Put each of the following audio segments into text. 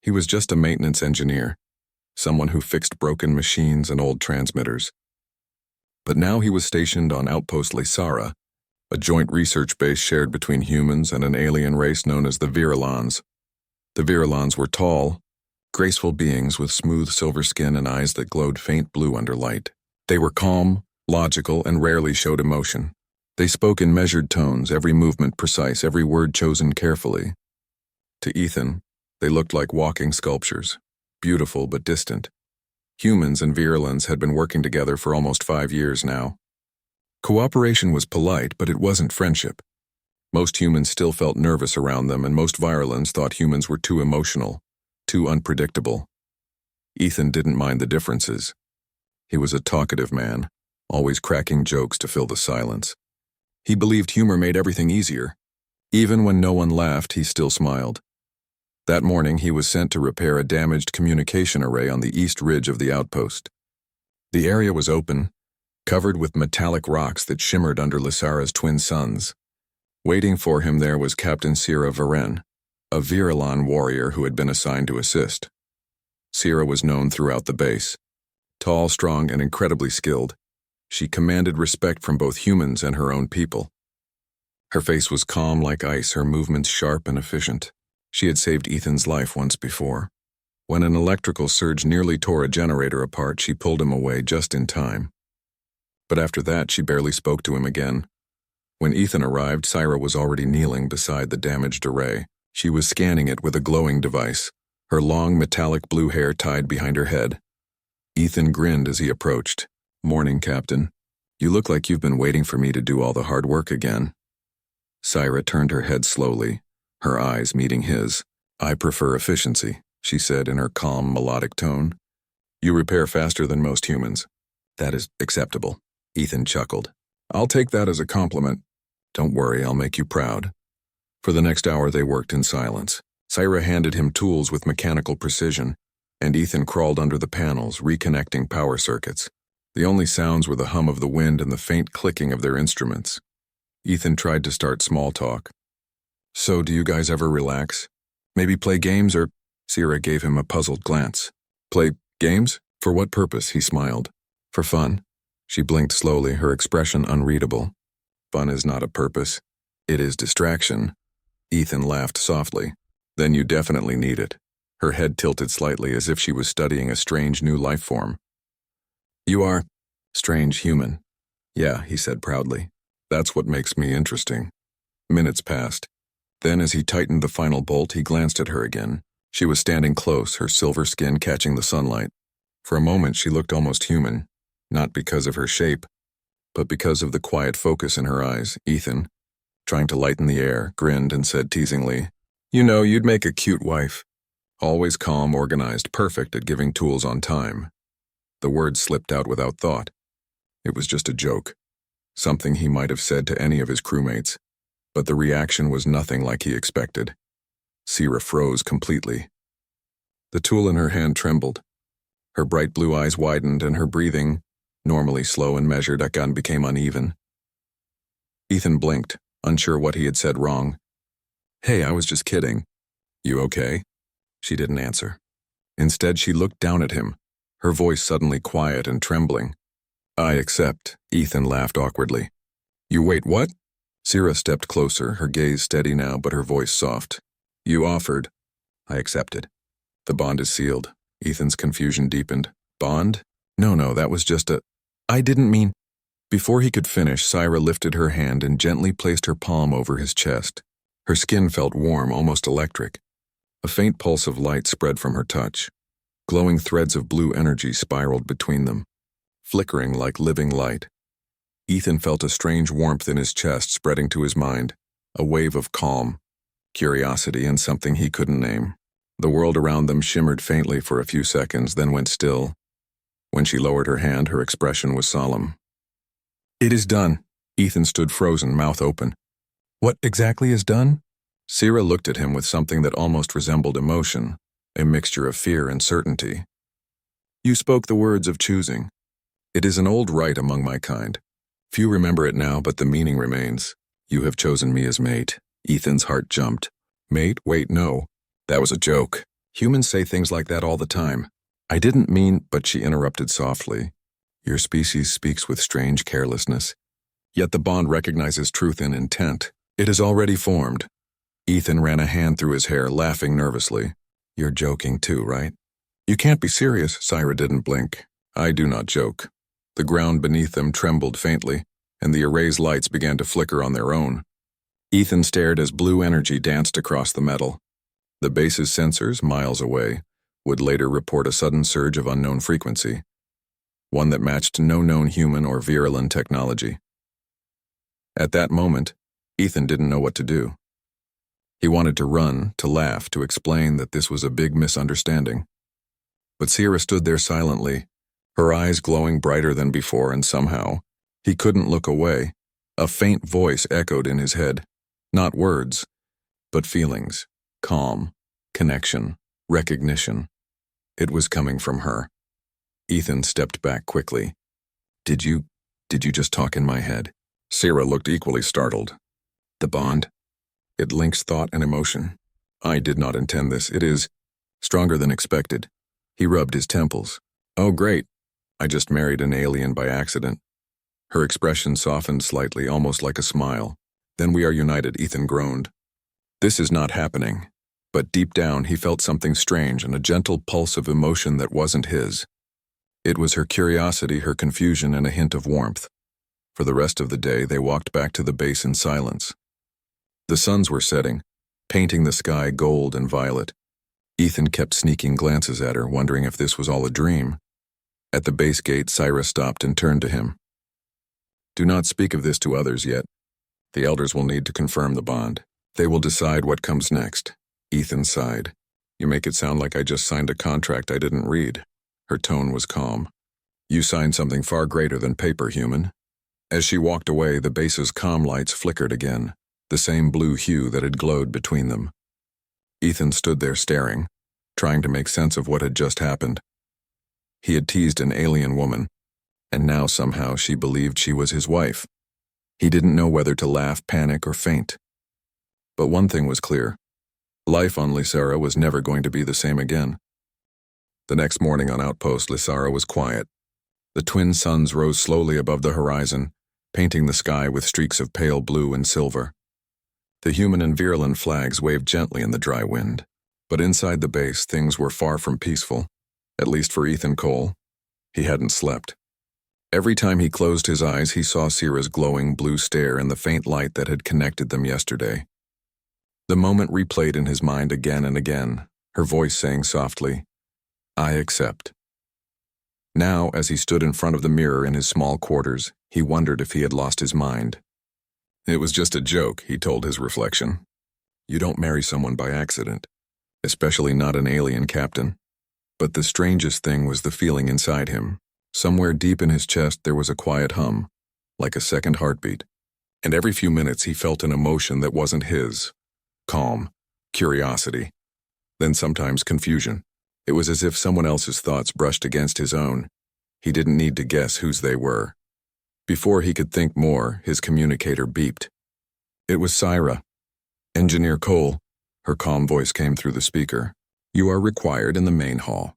He was just a maintenance engineer, someone who fixed broken machines and old transmitters. But now he was stationed on Outpost Lysara, a joint research base shared between humans and an alien race known as the Virulons. The Virulons were tall, graceful beings with smooth silver skin and eyes that glowed faint blue under light. They were calm, logical, and rarely showed emotion. They spoke in measured tones, every movement precise, every word chosen carefully. To Ethan, they looked like walking sculptures, beautiful but distant. Humans and Virulons had been working together for almost 5 years now. Cooperation was polite, but it wasn't friendship. Most humans still felt nervous around them, and most Virulons thought humans were too emotional, too unpredictable. Ethan didn't mind the differences. He was a talkative man, always cracking jokes to fill the silence. He believed humor made everything easier. Even when no one laughed, he still smiled. That morning, he was sent to repair a damaged communication array on the east ridge of the outpost. The area was open, covered with metallic rocks that shimmered under Lysara's twin suns. Waiting for him there was Captain Sira Varen, a Virulon warrior who had been assigned to assist. Sira was known throughout the base. Tall, strong, and incredibly skilled, she commanded respect from both humans and her own people. Her face was calm like ice, her movements sharp and efficient. She had saved Ethan's life once before. When an electrical surge nearly tore a generator apart, she pulled him away just in time. But after that, she barely spoke to him again. When Ethan arrived, Sira was already kneeling beside the damaged array. She was scanning it with a glowing device, her long metallic blue hair tied behind her head. Ethan grinned as he approached. "Morning, Captain. You look like you've been waiting for me to do all the hard work again." Sira turned her head slowly, her eyes meeting his. "I prefer efficiency," she said in her calm, melodic tone. "You repair faster than most humans." "That is acceptable," Ethan chuckled. "I'll take that as a compliment. Don't worry, I'll make you proud." For the next hour they worked in silence. Sira handed him tools with mechanical precision, and Ethan crawled under the panels, reconnecting power circuits. The only sounds were the hum of the wind and the faint clicking of their instruments. Ethan tried to start small talk. "So, do you guys ever relax? Maybe play games or—" Sira gave him a puzzled glance. "Play games? For what purpose?" He smiled. "For fun." She blinked slowly, her expression unreadable. "Fun is not a purpose. It is distraction." Ethan laughed softly. "Then you definitely need it." Her head tilted slightly as if she was studying a strange new life form. "You are strange human." "Yeah," he said proudly. "That's what makes me interesting." Minutes passed. Then as he tightened the final bolt, he glanced at her again. She was standing close, her silver skin catching the sunlight. For a moment she looked almost human, not because of her shape, but because of the quiet focus in her eyes. Ethan, trying to lighten the air, grinned and said teasingly, "You know, you'd make a cute wife. Always calm, organized, perfect at giving tools on time." The words slipped out without thought. It was just a joke, something he might have said to any of his crewmates, but the reaction was nothing like he expected. Sira froze completely. The tool in her hand trembled. Her bright blue eyes widened and her breathing, normally slow and measured, again became uneven. Ethan blinked, unsure what he had said wrong. "Hey, I was just kidding." "You okay?" She didn't answer. Instead, she looked down at him, her voice suddenly quiet and trembling. "I accept," Ethan laughed awkwardly. "You wait, what?" Sira stepped closer, her gaze steady now but her voice soft. "You offered." "I accepted." "The bond is sealed." Ethan's confusion deepened. "Bond? No, that was just a—" "I didn't mean—" Before he could finish, Sira lifted her hand and gently placed her palm over his chest. Her skin felt warm, almost electric. A faint pulse of light spread from her touch. Glowing threads of blue energy spiraled between them, flickering like living light. Ethan felt a strange warmth in his chest spreading to his mind, a wave of calm, curiosity, and something he couldn't name. The world around them shimmered faintly for a few seconds, then went still. When she lowered her hand, her expression was solemn. "It is done." Ethan stood frozen, mouth open. "What exactly is done?" Sira looked at him with something that almost resembled emotion, a mixture of fear and certainty. "You spoke the words of choosing. It is an old rite among my kind. Few remember it now, but the meaning remains. You have chosen me as mate." Ethan's heart jumped. "Mate? Wait, no. That was a joke." Humans say things like that all the time. I didn't mean, but she interrupted softly. Your species speaks with strange carelessness. Yet the bond recognizes truth in intent. It is already formed. Ethan ran a hand through his hair, laughing nervously. You're joking too, right? You can't be serious. Syra didn't blink. I do not joke. The ground beneath them trembled faintly, and the array's lights began to flicker on their own. Ethan stared as blue energy danced across the metal. The base's sensors, miles away, would later report a sudden surge of unknown frequency, one that matched no known human or Virilan technology. At that moment, Ethan didn't know what to do. He wanted to run, to laugh, to explain that this was a big misunderstanding. But Sierra stood there silently, her eyes glowing brighter than before, and somehow, he couldn't look away. A faint voice echoed in his head. Not words, but feelings. Calm, connection, recognition. It was coming from her. Ethan stepped back quickly. Did you just talk in my head? Sierra looked equally startled. The bond? It links thought and emotion. I did not intend this. It is stronger than expected. He rubbed his temples. Oh, great. I just married an alien by accident. Her expression softened slightly, almost like a smile. Then we are united, Ethan groaned. This is not happening. But deep down, he felt something strange and a gentle pulse of emotion that wasn't his. It was her curiosity, her confusion, and a hint of warmth. For the rest of the day, they walked back to the base in silence. The suns were setting, painting the sky gold and violet. Ethan kept sneaking glances at her, wondering if this was all a dream. At the base gate, Syra stopped and turned to him. Do not speak of this to others yet. The elders will need to confirm the bond. They will decide what comes next. Ethan sighed. You make it sound like I just signed a contract I didn't read. Her tone was calm. You signed something far greater than paper, human. As she walked away, the base's comm lights flickered again, the same blue hue that had glowed between them. Ethan stood there staring, trying to make sense of what had just happened. He had teased an alien woman, and now somehow she believed she was his wife. He didn't know whether to laugh, panic, or faint. But one thing was clear. Life on Lysara was never going to be the same again. The next morning on Outpost, Lysara was quiet. The twin suns rose slowly above the horizon, painting the sky with streaks of pale blue and silver. The human and Virilan flags waved gently in the dry wind. But inside the base, things were far from peaceful, at least for Ethan Cole. He hadn't slept. Every time he closed his eyes, he saw Sierra's glowing blue stare and the faint light that had connected them yesterday. The moment replayed in his mind again and again, her voice saying softly, I accept. Now, as he stood in front of the mirror in his small quarters, he wondered if he had lost his mind. It was just a joke, he told his reflection. You don't marry someone by accident, especially not an alien captain. But the strangest thing was the feeling inside him. Somewhere deep in his chest there was a quiet hum, like a second heartbeat. And every few minutes he felt an emotion that wasn't his. Calm, curiosity, then sometimes confusion. It was as if someone else's thoughts brushed against his own. He didn't need to guess whose they were. Before he could think more, his communicator beeped. It was Syra. Engineer Cole. Her calm voice came through the speaker. You are required in the main hall.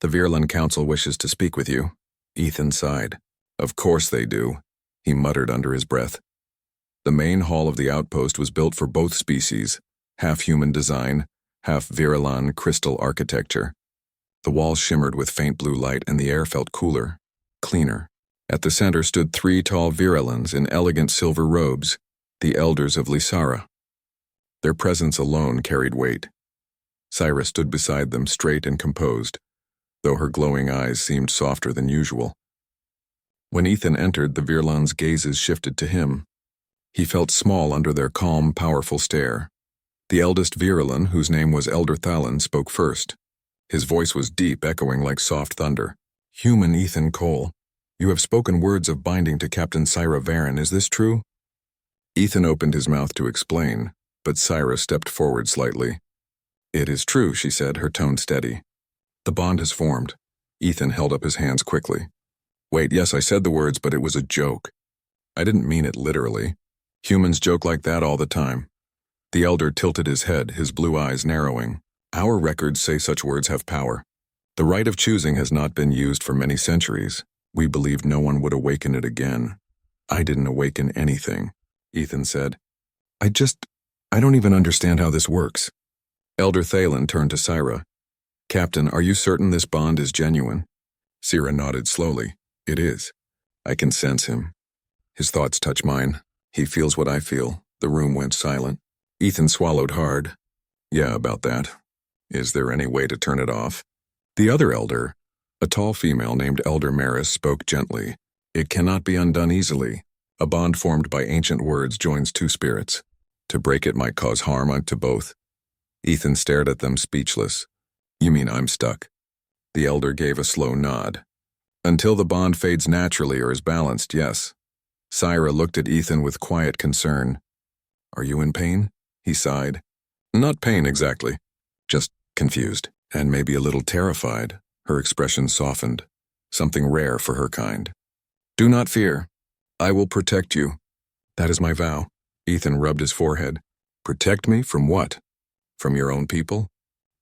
The Virilan Council wishes to speak with you. Ethan sighed. Of course they do, he muttered under his breath. The main hall of the outpost was built for both species, half human design, half Virilan crystal architecture. The walls shimmered with faint blue light and the air felt cooler, cleaner. At the center stood 3 tall Virilans in elegant silver robes, the elders of Lysara. Their presence alone carried weight. Syra stood beside them, straight and composed, though her glowing eyes seemed softer than usual. When Ethan entered, the Virilans' gazes shifted to him. He felt small under their calm, powerful stare. The eldest Virilan, whose name was Elder Thalan, spoke first. His voice was deep, echoing like soft thunder. Human Ethan Cole, you have spoken words of binding to Captain Syra Varen, is this true? Ethan opened his mouth to explain, but Syra stepped forward slightly. It is true, she said, her tone steady. The bond has formed. Ethan held up his hands quickly. Wait, yes, I said the words, but it was a joke. I didn't mean it literally. Humans joke like that all the time. The elder tilted his head, his blue eyes narrowing. Our records say such words have power. The right of choosing has not been used for many centuries. We believed no one would awaken it again. I didn't awaken anything, Ethan said. I don't even understand how this works. Elder Thalen turned to Syra. Captain, are you certain this bond is genuine? Syra nodded slowly. It is. I can sense him. His thoughts touch mine. He feels what I feel. The room went silent. Ethan swallowed hard. Yeah, about that. Is there any way to turn it off? The other elder, a tall female named Elder Maris, spoke gently. It cannot be undone easily. A bond formed by ancient words joins two spirits. To break it might cause harm to both. Ethan stared at them speechless. You mean I'm stuck? The elder gave a slow nod. Until the bond fades naturally or is balanced, yes. Syra looked at Ethan with quiet concern. Are you in pain? He sighed. Not pain exactly. Just confused, and maybe a little terrified. Her expression softened. Something rare for her kind. Do not fear. I will protect you. That is my vow. Ethan rubbed his forehead. Protect me from what? From your own people?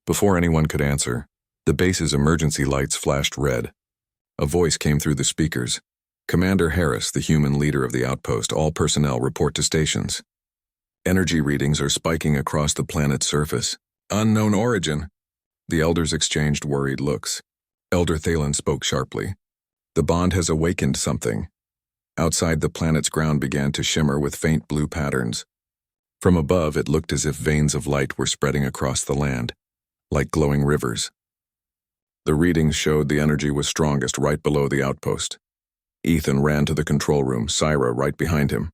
Before anyone could answer, the base's emergency lights flashed red. A voice came through the speakers. Commander Harris, the human leader of the outpost, all personnel report to stations. Energy readings are spiking across the planet's surface. Unknown origin. The elders exchanged worried looks. Elder Thalen spoke sharply. The bond has awakened something. Outside, the planet's ground began to shimmer with faint blue patterns. From above, it looked as if veins of light were spreading across the land, like glowing rivers. The readings showed the energy was strongest right below the outpost. Ethan ran to the control room, Syra right behind him.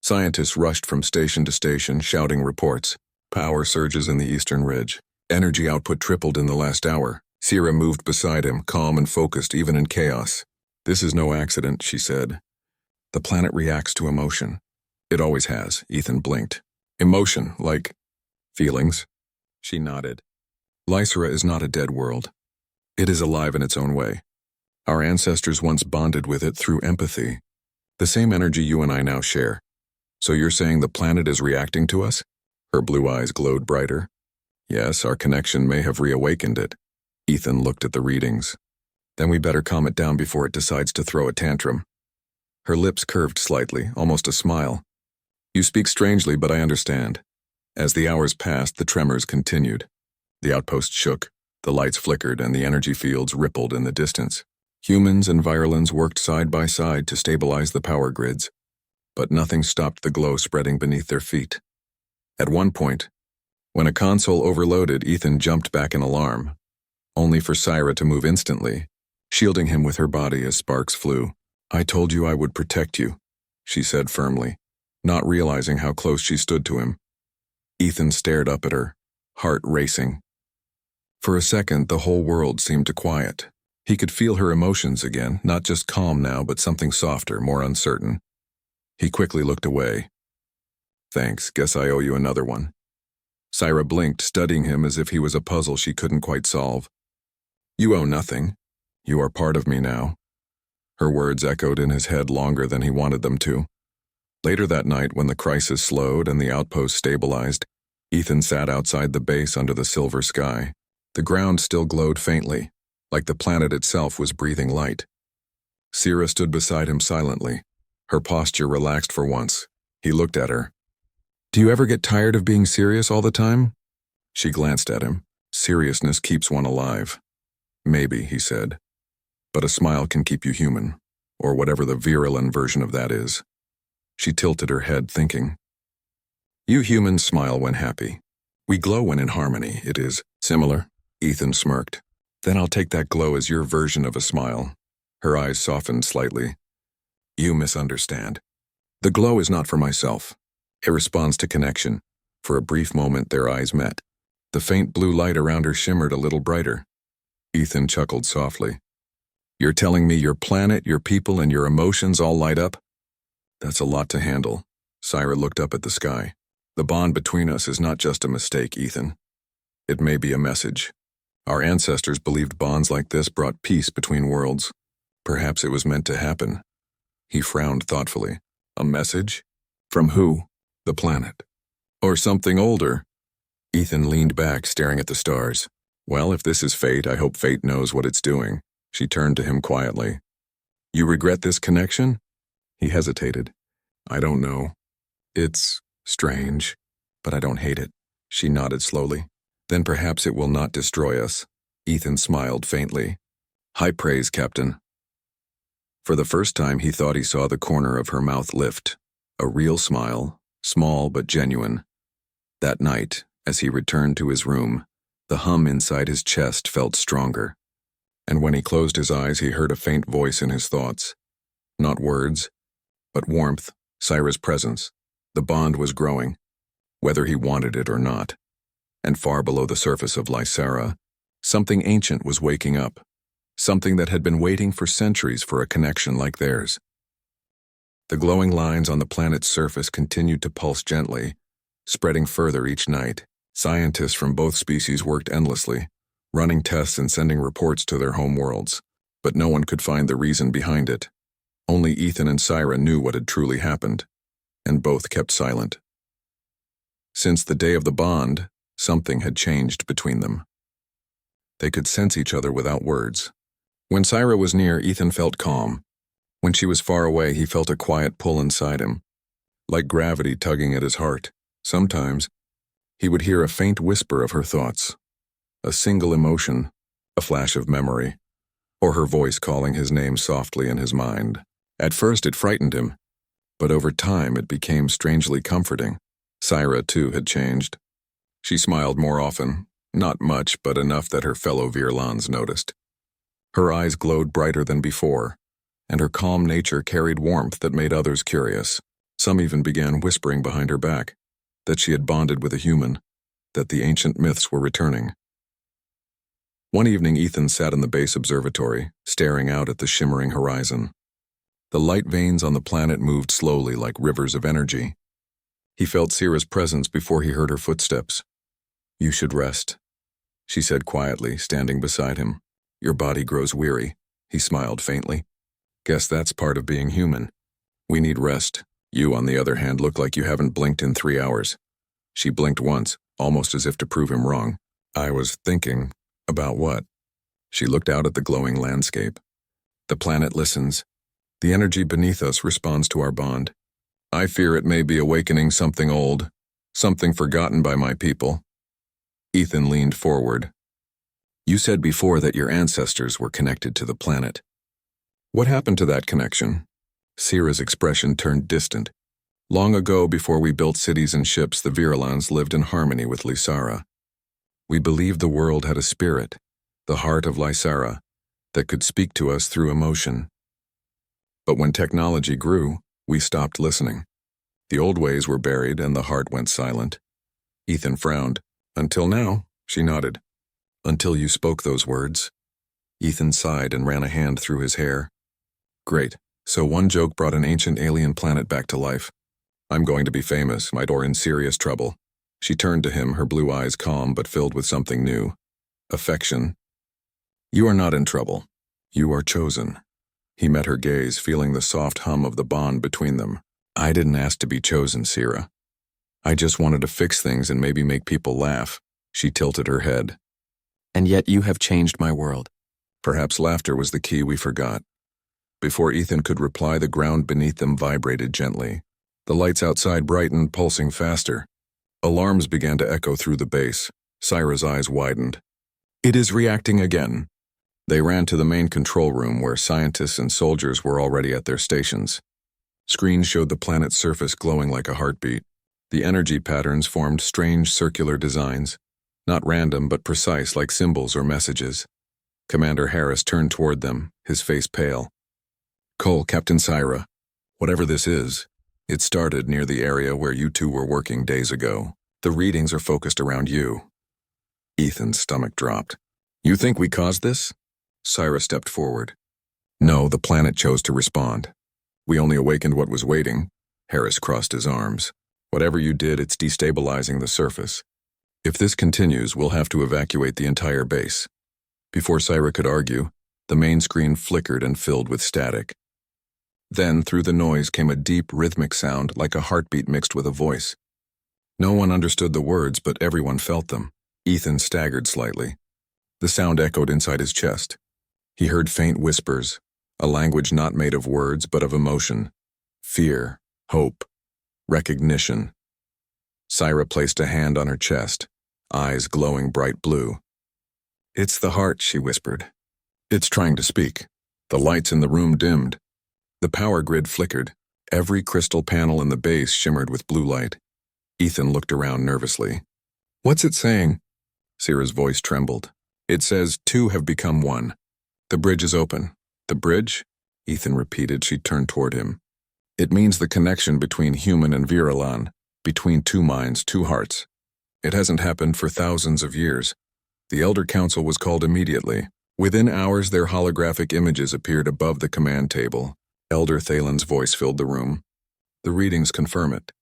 Scientists rushed from station to station, shouting reports. Power surges in the eastern ridge. Energy output tripled in the last hour. Syra moved beside him, calm and focused even in chaos. This is no accident, she said. The planet reacts to emotion. It always has, Ethan blinked. Emotion, like feelings? She nodded. Lysera is not a dead world. It is alive in its own way. Our ancestors once bonded with it through empathy. The same energy you and I now share. So you're saying the planet is reacting to us? Her blue eyes glowed brighter. Yes, our connection may have reawakened it. Ethan looked at the readings. Then we better calm it down before it decides to throw a tantrum. Her lips curved slightly, almost a smile. You speak strangely, but I understand. As the hours passed, the tremors continued. The outpost shook, the lights flickered, and the energy fields rippled in the distance. Humans and Virulans worked side by side to stabilize the power grids, but nothing stopped the glow spreading beneath their feet. At one point, when a console overloaded, Ethan jumped back in alarm, only for Syra to move instantly, shielding him with her body as sparks flew. I told you I would protect you, she said firmly, not realizing how close she stood to him. Ethan stared up at her, heart racing. For a second, the whole world seemed to quiet. He could feel her emotions again, not just calm now, but something softer, more uncertain. He quickly looked away. Thanks, guess I owe you another one. Syra blinked, studying him as if he was a puzzle she couldn't quite solve. You owe nothing. You are part of me now. Her words echoed in his head longer than he wanted them to. Later that night, when the crisis slowed and the outpost stabilized, Ethan sat outside the base under the silver sky. The ground still glowed faintly, like the planet itself was breathing light. Syra stood beside him silently. Her posture relaxed for once. He looked at her. Do you ever get tired of being serious all the time? She glanced at him. Seriousness keeps one alive. Maybe, he said. But a smile can keep you human, or whatever the virulent version of that is. She tilted her head, thinking. You humans smile when happy. We glow when in harmony. It is similar. Ethan smirked. Then I'll take that glow as your version of a smile. Her eyes softened slightly. You misunderstand. The glow is not for myself. It responds to connection. For a brief moment, their eyes met. The faint blue light around her shimmered a little brighter. Ethan chuckled softly. You're telling me your planet, your people, and your emotions all light up? That's a lot to handle. Syra looked up at the sky. The bond between us is not just a mistake, Ethan. It may be a message. Our ancestors believed bonds like this brought peace between worlds. Perhaps it was meant to happen. He frowned thoughtfully. A message? From who? The planet. Or something older? Ethan leaned back, staring at the stars. Well, if this is fate, I hope fate knows what it's doing. She turned to him quietly. You regret this connection? He hesitated. I don't know. It's strange, but I don't hate it. She nodded slowly. Then perhaps it will not destroy us. Ethan smiled faintly. High praise, Captain. For the first time, he thought he saw the corner of her mouth lift. A real smile, small but genuine. That night, as he returned to his room, the hum inside his chest felt stronger. And when he closed his eyes, he heard a faint voice in his thoughts. Not words, but warmth, Syra's presence. The bond was growing, whether he wanted it or not. And far below the surface of Lysara, something ancient was waking up. Something that had been waiting for centuries for a connection like theirs. The glowing lines on the planet's surface continued to pulse gently, spreading further each night. Scientists from both species worked endlessly, running tests and sending reports to their home worlds, but no one could find the reason behind it. Only Ethan and Syra knew what had truly happened, and both kept silent. Since the day of the bond, something had changed between them. They could sense each other without words. When Syra was near, Ethan felt calm. When she was far away, he felt a quiet pull inside him, like gravity tugging at his heart. Sometimes, he would hear a faint whisper of her thoughts, a single emotion, a flash of memory, or her voice calling his name softly in his mind. At first it frightened him, but over time it became strangely comforting. Syra, too, had changed. She smiled more often, not much, but enough that her fellow Virlans noticed. Her eyes glowed brighter than before, and her calm nature carried warmth that made others curious. Some even began whispering behind her back that she had bonded with a human, that the ancient myths were returning. One evening, Ethan sat in the base observatory, staring out at the shimmering horizon. The light veins on the planet moved slowly like rivers of energy. He felt Syra's presence before he heard her footsteps. You should rest, she said quietly, standing beside him. Your body grows weary, he smiled faintly. Guess that's part of being human. We need rest. You, on the other hand, look like you haven't blinked in 3 hours. She blinked once, almost as if to prove him wrong. I was thinking, about what? She looked out at the glowing landscape. The planet listens. The energy beneath us responds to our bond. I fear it may be awakening something old, something forgotten by my people. Ethan leaned forward. You said before that your ancestors were connected to the planet. What happened to that connection? Syra's expression turned distant. Long ago, before we built cities and ships, the Virlans lived in harmony with Lysara. We believed the world had a spirit, the heart of Lysara, that could speak to us through emotion. But when technology grew, we stopped listening. The old ways were buried and the heart went silent. Ethan frowned. Until now, she nodded. Until you spoke those words. Ethan sighed and ran a hand through his hair. Great. So one joke brought an ancient alien planet back to life. I'm going to be famous, or in serious trouble. She turned to him, her blue eyes calm but filled with something new. Affection. You are not in trouble. You are chosen. He met her gaze, feeling the soft hum of the bond between them. I didn't ask to be chosen, Syra. I just wanted to fix things and maybe make people laugh. She tilted her head. And yet you have changed my world. Perhaps laughter was the key we forgot. Before Ethan could reply, the ground beneath them vibrated gently. The lights outside brightened, pulsing faster. Alarms began to echo through the base. Syra's eyes widened. It is reacting again. They ran to the main control room where scientists and soldiers were already at their stations. Screens showed the planet's surface glowing like a heartbeat. The energy patterns formed strange circular designs, not random but precise like symbols or messages. Commander Harris turned toward them, his face pale. Cole, Captain Syra, whatever this is, it started near the area where you two were working days ago. The readings are focused around you. Ethan's stomach dropped. You think we caused this? Syra stepped forward. No, the planet chose to respond. We only awakened what was waiting. Harris crossed his arms. Whatever you did, it's destabilizing the surface. If this continues, we'll have to evacuate the entire base. Before Syra could argue, the main screen flickered and filled with static. Then, through the noise came a deep, rhythmic sound like a heartbeat mixed with a voice. No one understood the words, but everyone felt them. Ethan staggered slightly. The sound echoed inside his chest. He heard faint whispers, a language not made of words but of emotion. Fear, hope, recognition. Syra placed a hand on her chest, eyes glowing bright blue. "It's the heart," she whispered. "It's trying to speak." The lights in the room dimmed. The power grid flickered. Every crystal panel in the base shimmered with blue light. Ethan looked around nervously. "What's it saying?" Syra's voice trembled. "It says 2 have become 1. The bridge is open." "The bridge?" Ethan repeated. She turned toward him. "It means the connection between human and Viralan, between 2 minds, 2 hearts. It hasn't happened for thousands of years. The Elder Council was called immediately. Within hours, their holographic images appeared above the command table. Elder Thalen's voice filled the room. "The readings confirm it.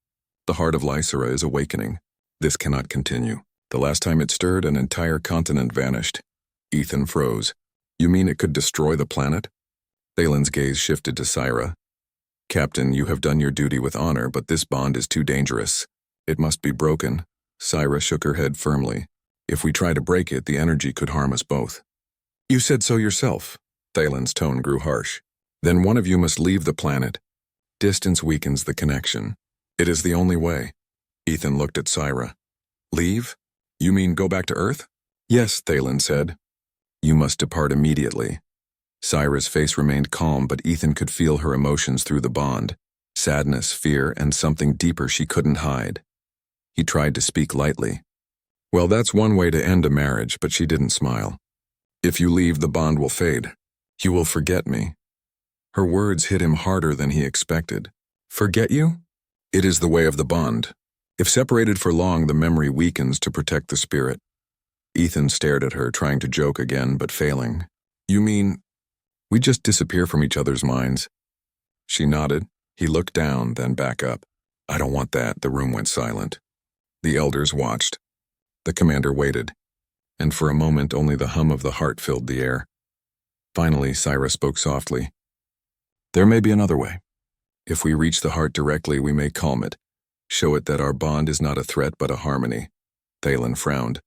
The heart of Lysera is awakening. This cannot continue." The last time it stirred, an entire continent vanished. Ethan froze. "You mean it could destroy the planet?" Thalen's gaze shifted to Syra. "Captain, you have done your duty with honor, but this bond is too dangerous. It must be broken." Syra shook her head firmly. "If we try to break it, the energy could harm us both." "You said so yourself." Thalen's tone grew harsh. "Then one of you must leave the planet. Distance weakens the connection. It is the only way." Ethan looked at Syra. "Leave? You mean go back to Earth?" "Yes," Thalen said. "You must depart immediately." Syra's face remained calm, but Ethan could feel her emotions through the bond. Sadness, fear, and something deeper she couldn't hide. He tried to speak lightly. "Well, that's one way to end a marriage," but she didn't smile. "If you leave, the bond will fade. You will forget me." Her words hit him harder than he expected. "Forget you? It is the way of the bond. If separated for long, the memory weakens to protect the spirit." Ethan stared at her, trying to joke again, but failing. "You mean we just disappear from each other's minds?" She nodded. He looked down, then back up. "I don't want that." The room went silent. The elders watched. The commander waited, and for a moment only the hum of the heart filled the air. Finally, Syra spoke softly. "There may be another way. If we reach the heart directly, we may calm it, show it that our bond is not a threat but a harmony." Thalen frowned.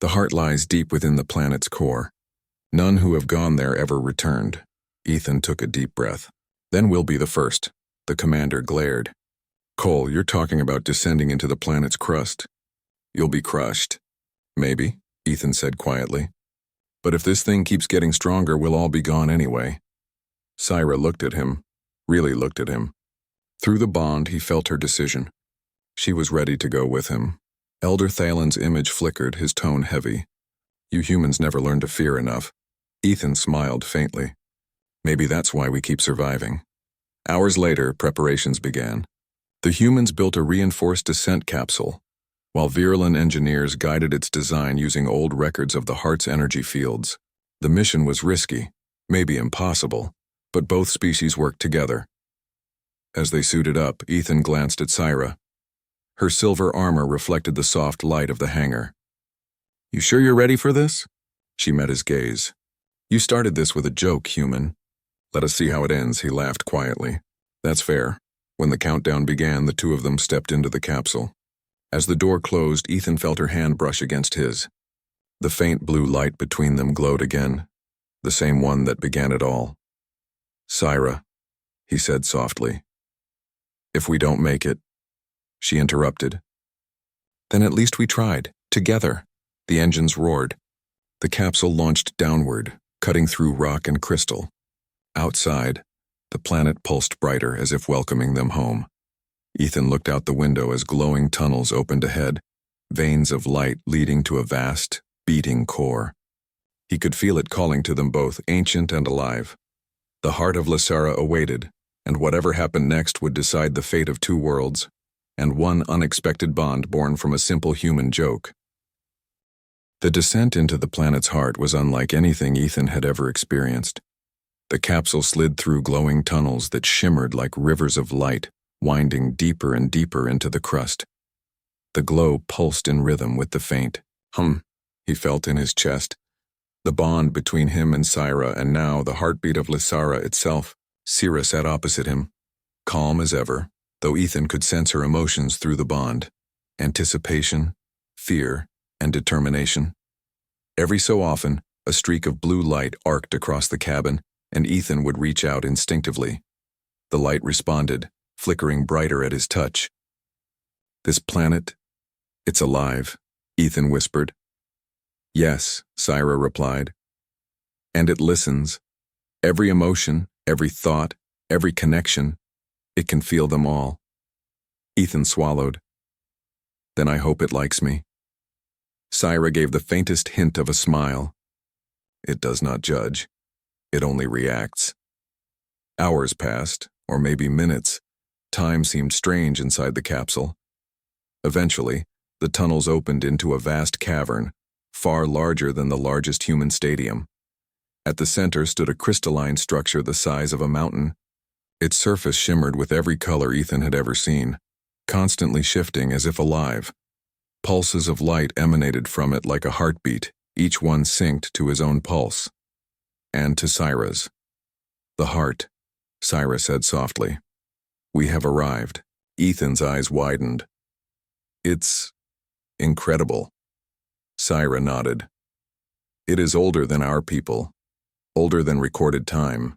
"The heart lies deep within the planet's core. None who have gone there ever returned." Ethan took a deep breath. "Then we'll be the first." The commander glared. "Cole, you're talking about descending into the planet's crust. You'll be crushed." "Maybe," Ethan said quietly. "But if this thing keeps getting stronger, we'll all be gone anyway." Syra looked at him, really looked at him. Through the bond, he felt her decision. She was ready to go with him. Elder Thalen's image flickered, his tone heavy. "You humans never learn to fear enough." Ethan smiled faintly. "Maybe that's why we keep surviving." Hours later, preparations began. The humans built a reinforced descent capsule, while Viralan engineers guided its design using old records of the heart's energy fields. The mission was risky, maybe impossible, but both species worked together. As they suited up, Ethan glanced at Syra. Her silver armor reflected the soft light of the hangar. "You sure you're ready for this?" She met his gaze. "You started this with a joke, human. Let us see how it ends," he laughed quietly. "That's fair." When the countdown began, the two of them stepped into the capsule. As the door closed, Ethan felt her hand brush against his. The faint blue light between them glowed again, the same one that began it all. "Syra," he said softly. "If we don't make it—" She interrupted. "Then at least we tried, together." The engines roared. The capsule launched downward, cutting through rock and crystal. Outside, the planet pulsed brighter as if welcoming them home. Ethan looked out the window as glowing tunnels opened ahead, veins of light leading to a vast, beating core. He could feel it calling to them both, ancient and alive. The heart of Lysera awaited, and whatever happened next would decide the fate of 2 worlds, and one unexpected bond born from a simple human joke. The descent into the planet's heart was unlike anything Ethan had ever experienced. The capsule slid through glowing tunnels that shimmered like rivers of light, winding deeper and deeper into the crust. The glow pulsed in rhythm with the faint hum he felt in his chest. The bond between him and Syra, and now the heartbeat of Lysera itself. Syra sat opposite him, calm as ever, though Ethan could sense her emotions through the bond. anticipation, fear, and determination. Every so often, a streak of blue light arced across the cabin, and Ethan would reach out instinctively. The light responded, flickering brighter at his touch. "This planet, it's alive," Ethan whispered. "Yes," Syra replied. "And it listens. Every emotion, every thought, every connection, it can feel them all." Ethan swallowed. "Then I hope it likes me." Syra gave the faintest hint of a smile. "It does not judge. It only reacts." Hours passed, or maybe minutes. Time seemed strange inside the capsule. Eventually, the tunnels opened into a vast cavern, far larger than the largest human stadium. At the center stood a crystalline structure the size of a mountain. Its surface shimmered with every color Ethan had ever seen, constantly shifting as if alive. Pulses of light emanated from it like a heartbeat, each one synced to his own pulse. And to Syra's. "The heart," Syra said softly. "We have arrived." Ethan's eyes widened. "It's incredible." Syra nodded. "It is older than our people, older than recorded time.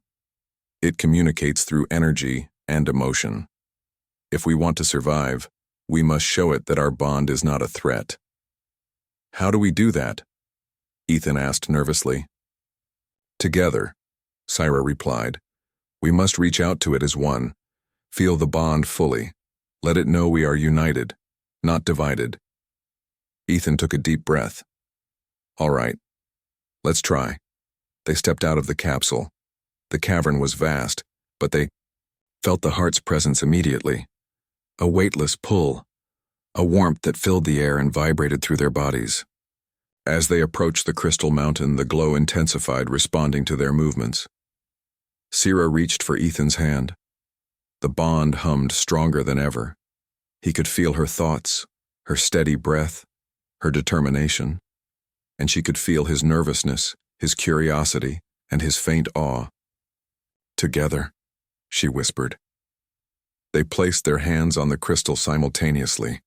It communicates through energy and emotion. If we want to survive, we must show it that our bond is not a threat." "How do we do that?" Ethan asked nervously. "Together," Syra replied. "We must reach out to it as one, feel the bond fully, let it know we are united, not divided." Ethan took a deep breath. "All right, let's try." They stepped out of the capsule. The cavern was vast, but they felt the heart's presence immediately. A weightless pull, a warmth that filled the air and vibrated through their bodies. As they approached the crystal mountain, the glow intensified, responding to their movements. Syra reached for Ethan's hand. The bond hummed stronger than ever. He could feel her thoughts, her steady breath, her determination, and she could feel his nervousness, his curiosity, and his faint awe. "Together," she whispered. They placed their hands on the crystal simultaneously.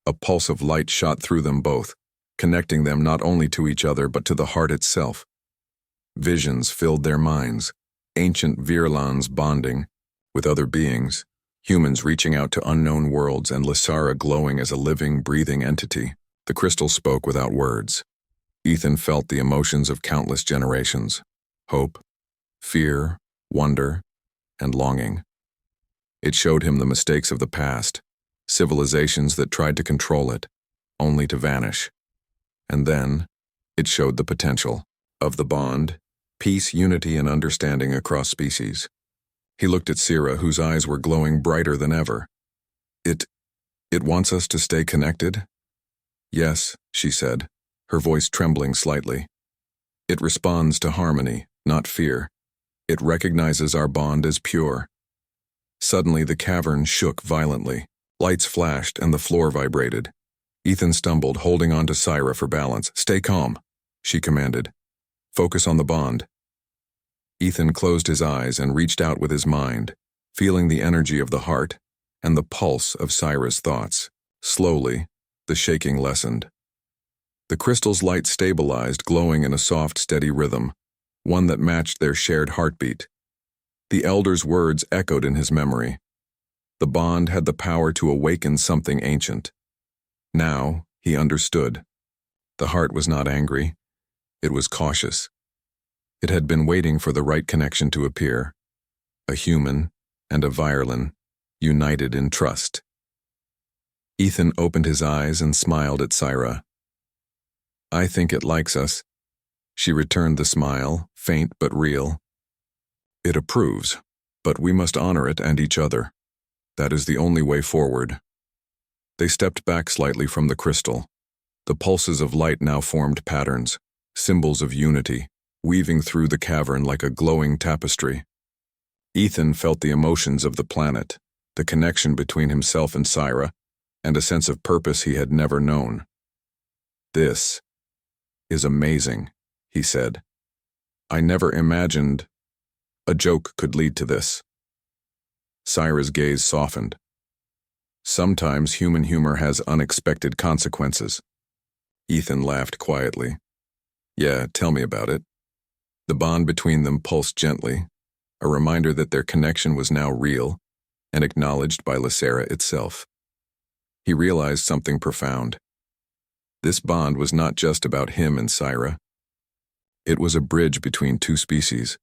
A pulse of light shot through them both, connecting them not only to each other but to the heart itself. Visions filled their minds, ancient Virlans bonding with other beings, humans reaching out to unknown worlds, and Lysara glowing as a living, breathing entity. The crystal spoke without words. Ethan felt the emotions of countless generations: hope, fear, wonder, and longing. It showed him the mistakes of the past, civilizations that tried to control it, only to vanish. And then, it showed the potential of the bond, peace, unity, and understanding across species. He looked at Syra, whose eyes were glowing brighter than ever. It wants us to stay connected?" "Yes," she said, her voice trembling slightly. "It responds to harmony, not fear. It recognizes our bond as pure." Suddenly, the cavern shook violently. Lights flashed and the floor vibrated. Ethan stumbled, holding on to Syra for balance. "Stay calm," she commanded. "Focus on the bond." Ethan closed his eyes and reached out with his mind, feeling the energy of the heart and the pulse of Syra's thoughts. Slowly, the shaking lessened. The crystal's light stabilized, glowing in a soft, steady rhythm, one that matched their shared heartbeat. The elder's words echoed in his memory. The bond had the power to awaken something ancient. Now, he understood. The heart was not angry. It was cautious. It had been waiting for the right connection to appear. A human and a Virlan, united in trust. Ethan opened his eyes and smiled at Syra. "I think it likes us." She returned the smile, faint but real. "It approves, but we must honor it and each other. That is the only way forward." They stepped back slightly from the crystal. The pulses of light now formed patterns, symbols of unity, weaving through the cavern like a glowing tapestry. Ethan felt the emotions of the planet, the connection between himself and Syra, and a sense of purpose he had never known. "This is amazing," he said. "I never imagined a joke could lead to this." Syra's gaze softened. Sometimes human humor has unexpected consequences. Ethan laughed quietly. Yeah, tell me about it. The bond between them pulsed gently, a reminder that their connection was now real and acknowledged by Lysera itself. He realized something profound. This bond was not just about him and Syra. It was a bridge between two species,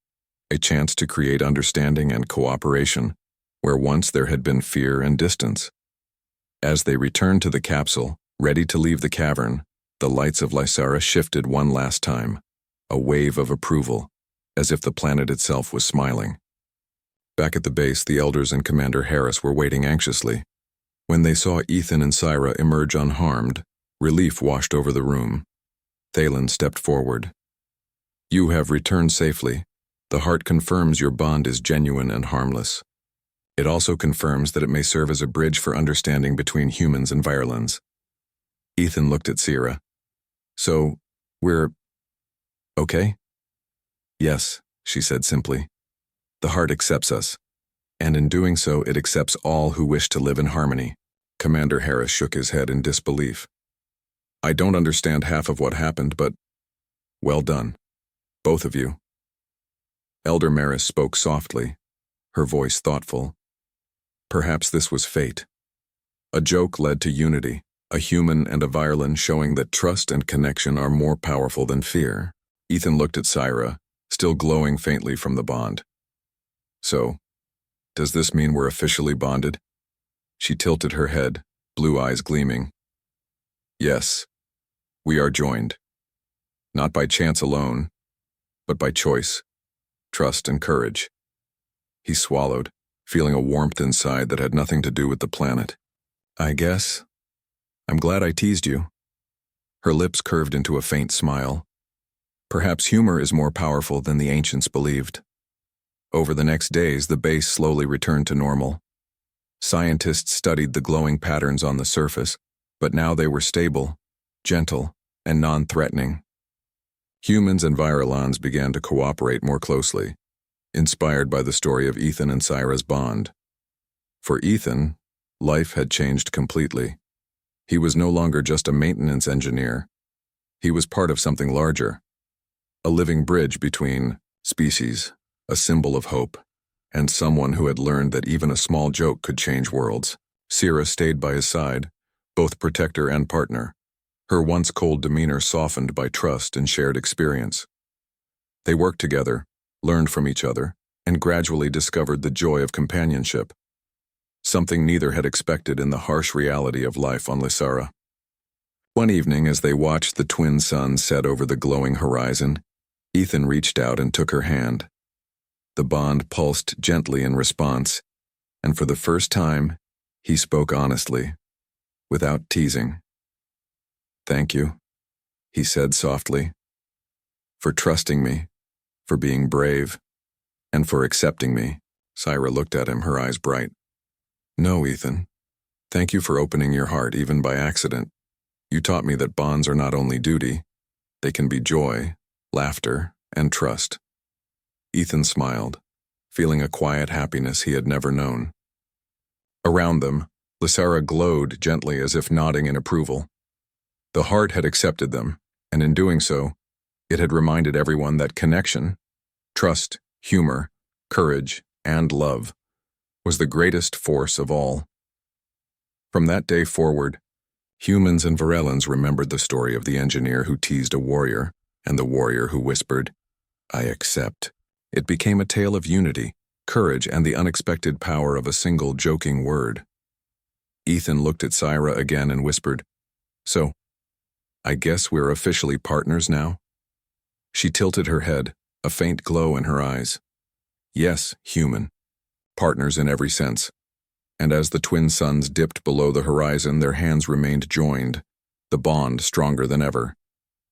a chance to create understanding and cooperation, where once there had been fear and distance. As they returned to the capsule, ready to leave the cavern, the lights of Lysera shifted one last time, a wave of approval, as if the planet itself was smiling. Back at the base, the elders and Commander Harris were waiting anxiously. When they saw Ethan and Syra emerge unharmed, relief washed over the room. Thalen stepped forward. You have returned safely. The heart confirms your bond is genuine and harmless. It also confirms that it may serve as a bridge for understanding between humans and Virelans. Ethan looked at Syra. So, we're okay? Yes, she said simply. The heart accepts us, and in doing so it accepts all who wish to live in harmony. Commander Harris shook his head in disbelief. I don't understand half of what happened, but well done, both of you. Elder Maris spoke softly, her voice thoughtful. Perhaps this was fate. A joke led to unity, a human and a Virelan showing that trust and connection are more powerful than fear. Ethan looked at Syra, still glowing faintly from the bond. So, does this mean we're officially bonded? She tilted her head, blue eyes gleaming. Yes, we are joined. Not by chance alone, but by choice, trust, and courage. He swallowed, feeling a warmth inside that had nothing to do with the planet. I guess. I'm glad I teased you. Her lips curved into a faint smile. Perhaps humor is more powerful than the ancients believed. Over the next days, the base slowly returned to normal. Scientists studied the glowing patterns on the surface, but now they were stable, gentle, and non-threatening. Humans and Virelans began to cooperate more closely, inspired by the story of Ethan and Syra's bond. For Ethan, life had changed completely. He was no longer just a maintenance engineer. He was part of something larger, a living bridge between species, a symbol of hope, and someone who had learned that even a small joke could change worlds. Syra stayed by his side, both protector and partner, her once cold demeanor softened by trust and shared experience. They worked together, learned from each other, and gradually discovered the joy of companionship, something neither had expected in the harsh reality of life on Lysera. One evening, as they watched the twin suns set over the glowing horizon, Ethan reached out and took her hand. The bond pulsed gently in response, and for the first time, he spoke honestly, without teasing. Thank you, he said softly, for trusting me, for being brave, and for accepting me. Syra looked at him, her eyes bright. No, Ethan. Thank you for opening your heart even by accident. You taught me that bonds are not only duty, they can be joy, laughter, and trust. Ethan smiled, feeling a quiet happiness he had never known. Around them, Lysera glowed gently as if nodding in approval. The heart had accepted them, and in doing so, it had reminded everyone that connection, trust, humor, courage, and love was the greatest force of all. From that day forward, humans and Virelans remembered the story of the engineer who teased a warrior and the warrior who whispered, I accept. It became a tale of unity, courage, and the unexpected power of a single joking word. Ethan looked at Syra again and whispered, So, I guess we're officially partners now? She tilted her head, a faint glow in her eyes. Yes, human. Partners in every sense. And as the twin suns dipped below the horizon, their hands remained joined, the bond stronger than ever,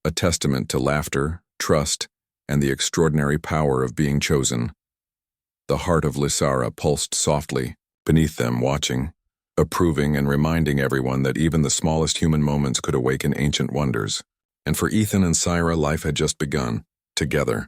a testament to laughter, trust, and the extraordinary power of being chosen. The heart of Lysera pulsed softly, beneath them watching, approving and reminding everyone that even the smallest human moments could awaken ancient wonders. And for Ethan and Syra, life had just begun, together.